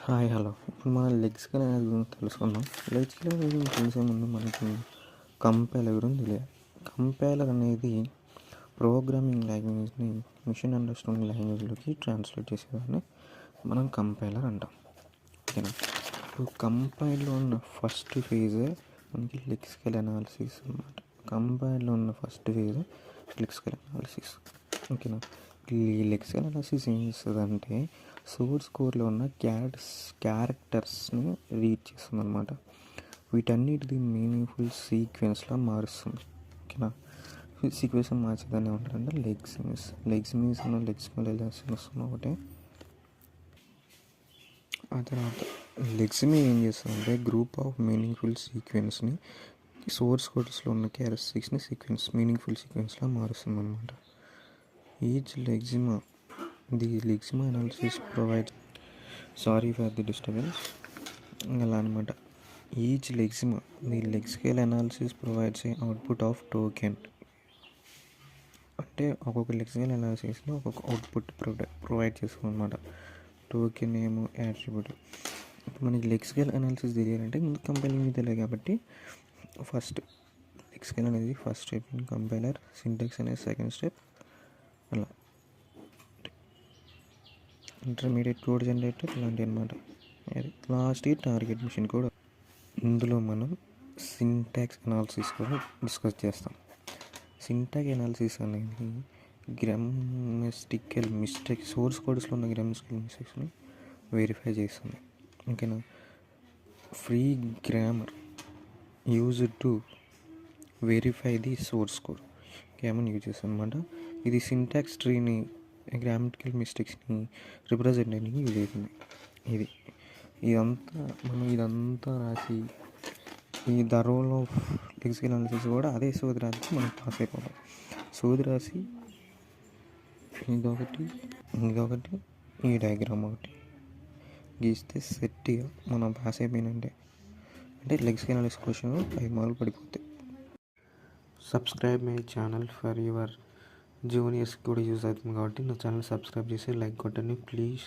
Hi hello ఇప్పుడు మనం leg scale అనేది గురించి తెలుసుకుందాం. లెగ్ స్కేల్ అనేది తెలిసే ముందు మనకి కంపైలర్ గురించి తెలియాలి. కంపైలర్ అనేది ప్రోగ్రామింగ్ లాంగ్వేజ్ని మిషన్ అండర్స్టాండింగ్ లాంగ్వేజ్లోకి ట్రాన్స్లేట్ చేసేదాన్ని మనం కంపైలర్ అంటాం. ఓకేనా. ఇప్పుడు కంపైల్లో ఉన్న ఫస్ట్ ఫేజే మనకి లెగ్ స్కేల్ అనాలిసిస్ అన్నమాట. కంపైల్లో ఉన్న first phase leg scale analysis. ఓకేనా. ఈ లెగ్ స్కేల్ అనాలిసిస్ ఏం చేస్తుందంటే సోర్స్ కోడ్లో ఉన్న క్యారెక్టర్స్ని రీడ్ చేస్తుంది అనమాట. వీటన్నిటిది మీనింగ్ఫుల్ సీక్వెన్స్లా మారుస్తుంది. ఓకేనా. సీక్వెన్స్ మార్చేదాన్ని ఏమంటారంటే లెగ్స్ మీన్స్ లెగ్స్ వస్తున్నా ఒకటే. ఆ తర్వాత లెగ్స్ మీద ఏం చేస్తుందంటే గ్రూప్ ఆఫ్ మీనింగ్ఫుల్ సీక్వెన్స్ని సోర్స్ కోడ్స్లో ఉన్న క్యారెక్టరిస్టిక్స్ని మీనింగ్ఫుల్ సీక్వెన్స్లా మారుస్తుంది అనమాట. Each lexical analysis provides sorry for the disturbance అలా అనమాట. Each lexical leg scale analysis provides a output of token. అంటే ఒక్కొక్క లెగ్ స్కేల్ అనాలిసిస్లో ఒక్కొక్క అవుట్పుట్ ప్రొవైడ్ చేస్తుంది అనమాట. టోకెన్ ఏమో యాట్రిబ్యూట్. ఇప్పుడు మనకి లెగ్ స్కేల్ అనాలిసిస్ తెలియాలంటే ముందు కంపైలింగ్ తెలియదు కాబట్టి ఫస్ట్ లెగ్ స్కేల్ అనేది ఫస్ట్ స్టెప్, కంపైలర్ సింటాక్స్ అనేది సెకండ్ స్టెప్, అలా ఇంటర్మీడియట్ కోడ్ జనరేటర్ ఇలాంటివి అనమాట. అది లాస్ట్ టార్గెట్ మిషన్ కోడ్. ఇందులో మనం సింటాక్స్ అనాలిసిస్ కూడా డిస్కస్ చేస్తాం. సింటాక్స్ అనాలిసిస్ అనేది గ్రామటికల్ మిస్టేక్స్ సోర్స్ కోడ్స్లో ఉన్న గ్రామటికల్ మిస్టేక్స్ని వెరిఫై చేస్తుంది. ఓకేనా. Free grammar used to verify the source code grammar use చేస్తుంది అనమాట. ఇది సింటాక్స్ ట్రీని గ్రామటికల్ మిస్టేక్స్ని రిప్రజెంట్ చేయడానికి యూజ్ అవుతుంది. ఇదంతా రాసి ఈ the role of leg scale analysis కూడా అదే సోది రాసి మనం పాస్ అయిపోతాం. సోది రాసి ఇదొకటి ఈ డయాగ్రామ్ ఒకటి గీస్తే సెట్గా మనం పాస్ అయిపోయినంటే అంటే లెగ్ స్కేల్ అనాలిసిస్ క్వశ్చన్ 5 మార్కులు పడిపోతాయి. Subscribe my channel for your juniors కూడా యూజ్ అవుతుంది కాబట్టి నా ఛానల్ సబ్స్క్రైబ్ చేసి లైక్ కొట్టండి ప్లీజ్.